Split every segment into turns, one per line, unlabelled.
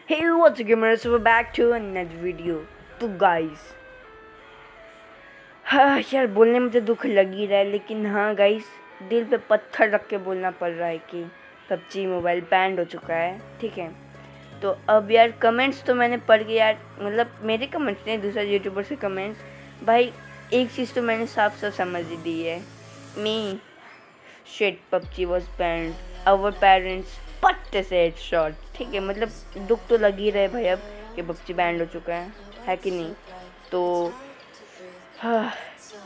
Hey, what's up gamers? We're back to another video. तो guys, हाँ यार बोलने में तो दुख लग ही रहा है, लेकिन हाँ गाइस, दिल पे पत्थर रख के बोलना पड़ रहा है कि पबजी मोबाइल बैंड हो चुका है। ठीक है, तो अब यार कमेंट्स तो मैंने पढ़ के यार, मतलब मेरे कमेंट्स नहीं, दूसरा यूट्यूबर से कमेंट्स। भाई एक चीज़ तो मैंने साफ साफ समझ दी है, मी शिट PUBG was banned, our parents पट्टे से हेडशॉट। ठीक है, मतलब दुख तो लग ही रहा है भाई अब कि पबजी बैंड हो चुका है कि नहीं। तो हाँ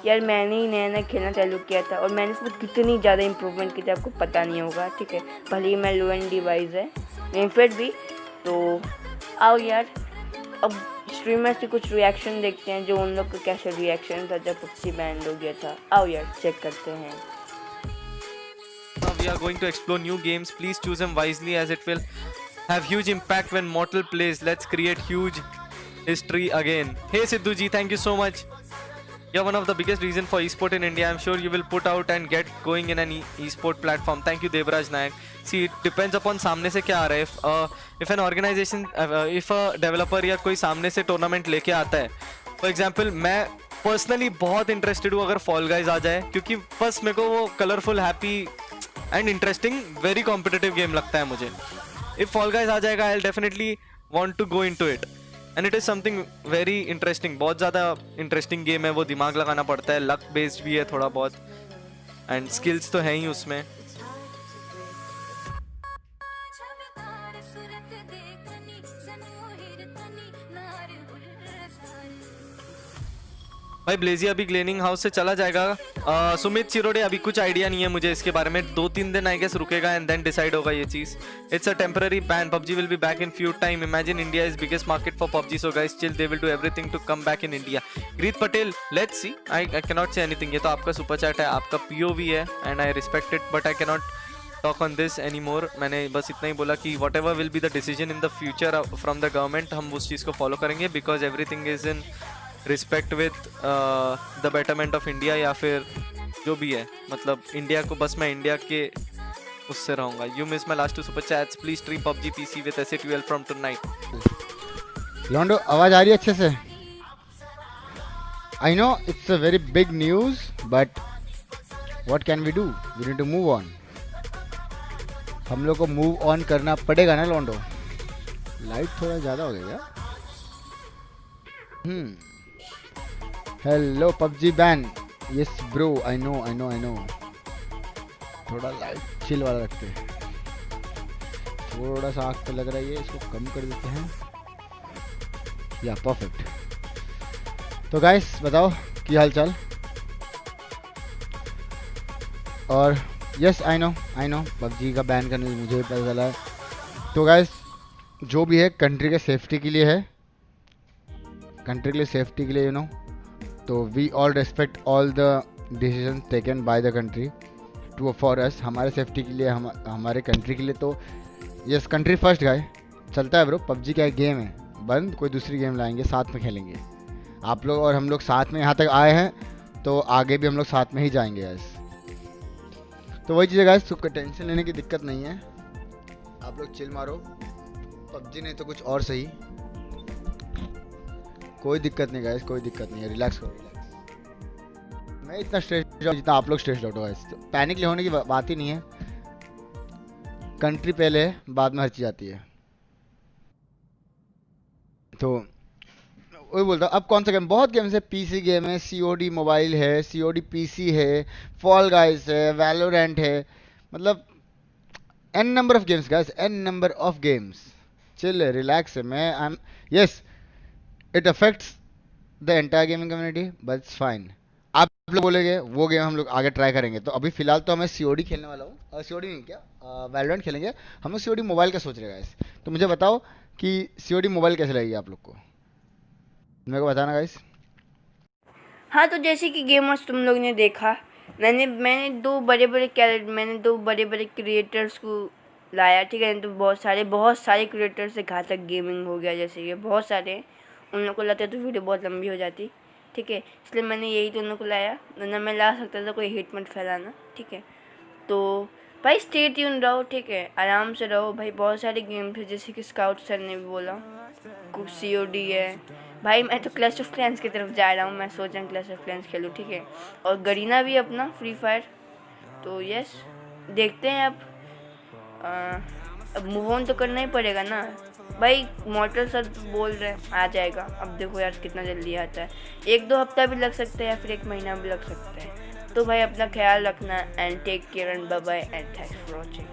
यार, मैंने ही नया नया खेलना चालू किया था और मैंने इसमें कितनी ज़्यादा इम्प्रूवमेंट की थी आपको पता नहीं होगा। ठीक है, भले ही मैं लो एंड डिवाइस है लेकिन फिर भी। तो आओ यार, अब स्ट्रीमर से कुछ रिएक्शन देखते हैं, जो उन लोग का कैसा रिएक्शन था जब पबजी बैंड हो गया था। आओ यार चेक करते हैं।
Now we are going to explore new games. Please choose them wisely as it will have huge impact when Mortal plays. Let's create huge history again. Hey Sidhu ji, thank you so much. You're one of the biggest reason for esport in India. I'm sure you will put out and get going in an esport platform. Thank you Devraj Nayak. See, it depends upon सामने से क्या आ रहा है. If an organization, if a developer या कोई सामने से tournament लेके आता है, for example मैं पर्सनली बहुत इंटरेस्टेड हूँ अगर फॉल गाइज आ जाए, क्योंकि बस मेरे को वो colourful, happy and interesting, very competitive game लगता है मुझे. इफ फॉल गाइज आ जाएगा I will definitely want to go into it and it is something very interesting. बहुत ज़्यादा इंटरेस्टिंग गेम है वो, दिमाग लगाना पड़ता है, लक बेस्ड भी है थोड़ा बहुत एंड स्किल्स तो है ही उसमें. भाई ब्लेजी अभी ग्लेनिंग हाउस से चला जाएगा. सुमित चिरोड़े, अभी कुछ आइडिया नहीं है मुझे इसके बारे में. 2-3 दिन आई गेस रुकेगा एंड देन डिसाइड होगा ये चीज. It's a temporary ban. PUBG will be back in few time. Imagine India is biggest market for PUBG, so guys chill, they will do everything to come back in India. Greet Patel, let's see. I can not say anything. ये तो आपका super chat है, आपका POV है and I respect it, but I can not talk on this any more. मैंने बस इतना ही बोला कि what ever will be the decision in the future from the government, हम उस चीज़ को फॉलो करेंगे, because everything is in respect with the betterment of India, या फिर जो भी है, मतलब इंडिया को, बस मैं इंडिया के उससे रहूँगा. You miss my last two super chats. Please stream PUBG PC with SA12 from tonight.
लॉन्डो आवाज आ रही है अच्छे से? I know it's a very big news, but what can we do? We need to move on. हम लोग को मूव ऑन करना पड़ेगा ना लॉन्डो. लाइट थोड़ा ज़्यादा हो गया. Hello PUBG ban. Yes bro, I know. थोड़ा लाइट चिल वाला रखते हैं. थोड़ा सा आग पे लग रहा है, इसको कम कर देते हैं. या परफेक्ट. तो गाइस बताओ की हाल चाल. और यस आई नो पबजी का बैन करने मुझे भी पता चला है. तो गाइस जो भी है कंट्री के सेफ्टी के लिए है, यू नो. तो we all respect all the decision taken by the country to for us, हमारे सेफ्टी के लिए, हमारे कंट्री के लिए. तो यस, कंट्री फर्स्ट गाय. चलता है ब्रो. पबजी क्या गेम है बंद, कोई दूसरी गेम लाएंगे, साथ में खेलेंगे. आप लोग और हम लोग साथ में यहाँ तक आए हैं, तो आगे भी हम लोग साथ में ही जाएंगे गाइस. तो वही चीज़ है गाइस, तो टेंशन लेने की दिक्कत नहीं है. आप लोग चिल मारो. पबजी नहीं तो कुछ और सही, कोई दिक्कत नहीं गाइस, कोई दिक्कत नहीं है. रिलैक्स करो. मैं इतना स्ट्रेस जितना आप लोग स्ट्रेस आउट हो गाइस. तो पैनिक होने की बात ही नहीं है. कंट्री पहले है, बाद में हर चीज़ आती है. तो वही बोलता हूँ. अब कौन सा गेम, बहुत गेम्स है. पीसी गेम है, COD मोबाइल है, COD PC है, फॉल गाइस है, वैलोरेंट है, मतलब N number of games guys, N number of games. Chill है, रिलैक्स है. मैं I am, yes it affects the entire gaming community, but it's fine. आप लोग बोलेंगे वो गेम हम लोग आगे ट्राई करेंगे. तो अभी फिलहाल तो मैं COD खेलने वाला हूँ. COD नहीं, क्या वैलोरेंट खेलेंगे हम लोग. COD मोबाइल का सोच रहे गाइस. तो मुझे बताओ कि COD मोबाइल कैसे लगेगी आप लोग को, मेरे को बताना गाइस.
हाँ, तो जैसे कि गेमर्स तुम लोग ने देखा, मैंने दो बड़े बड़े क्रिएटर्स को लाया. ठीक है, तो बहुत सारे क्रिएटर्स से घातक गेमिंग हो गया. जैसे कि बहुत सारे, उन लोग को लाते तो वीडियो बहुत लंबी हो जाती. ठीक है, इसलिए मैंने यही तो उन लोग को लाया, वरना मैं ला सकता था, कोई हिट मत फैलाना. ठीक है, तो भाई स्टे ट्यून रहो, ठीक है, आराम से रहो भाई। बहुत सारे गेम थे जैसे कि स्काउट सर ने भी बोला, कुछ COD है भाई। मैं तो क्लैश ऑफ क्लैंस की तरफ जा रहा हूँ, मैं सोच रहा हूँ क्लैश ऑफ क्लैंस खेलूँ, ठीक है। और गरीना भी अपना फ्री फायर। तो यस, देखते हैं अब मूव ऑन तो करना ही पड़ेगा ना भाई। मॉर्टल सर बोल रहे हैं आ जाएगा, अब देखो यार कितना जल्दी आता है। 1-2 हफ्ता भी लग सकता है या फिर 1 महीना भी लग सकता है। तो भाई अपना ख्याल रखना and take care and bye bye and thanks for watching.